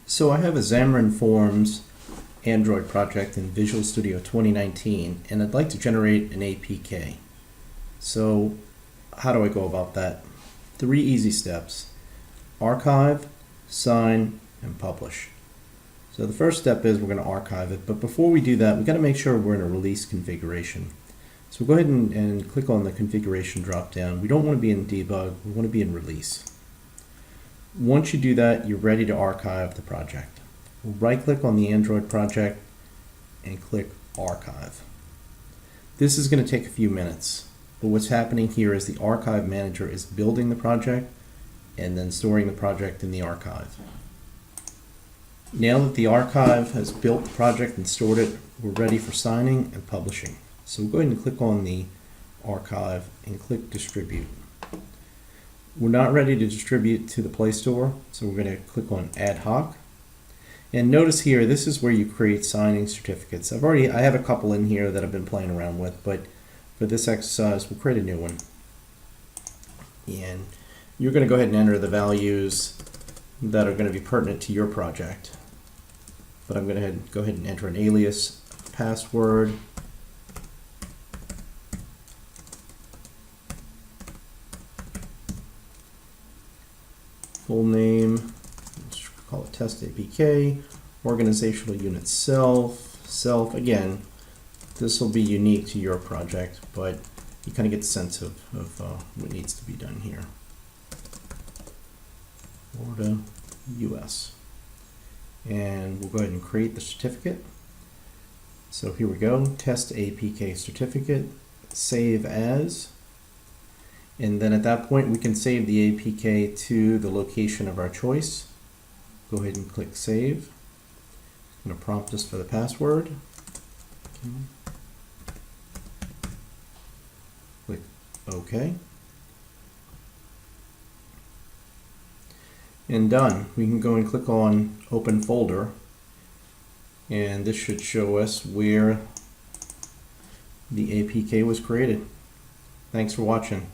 So I have a Xamarin Forms Android project in Visual Studio 2019, and I'd like to generate an APK. So how do I go about that? 3 easy steps: archive, sign, and publish. So the first step is we're going to archive it, but before we do that, we've got to make sure we're in a release configuration. So go ahead and click on the configuration drop-down. We don't want to be in debug, we want to be in release. Once you do that, you're ready to archive the project. We'll right-click on the Android project and click Archive. This is going to take a few minutes, but what's happening here is the Archive Manager is building the project and then storing the project in the archive. Now that the archive has built the project and stored it, we're ready for signing and publishing. So we'll go ahead and click on the archive and click Distribute. We're not ready to distribute to the Play Store, so we're going to click on Ad Hoc. And notice here, this is where you create signing certificates. I have a couple in here that I've been playing around with, but for this exercise, we'll create a new one. And you're going to go ahead and enter the values that are going to be pertinent to your project. But I'm going to go ahead and enter an alias, password, full name, let's call it Test APK, organizational unit self. Again, this will be unique to your project, but you kind of get the sense of what needs to be done here. Florida, US. And we'll go ahead and create the certificate. So here we go, Test APK certificate, save as. And then at that point, we can save the APK to the location of our choice. Go ahead and click Save. It's going to prompt us for the password. Okay. Click OK. And done. We can go and click on Open Folder. And this should show us where the APK was created. Thanks for watching.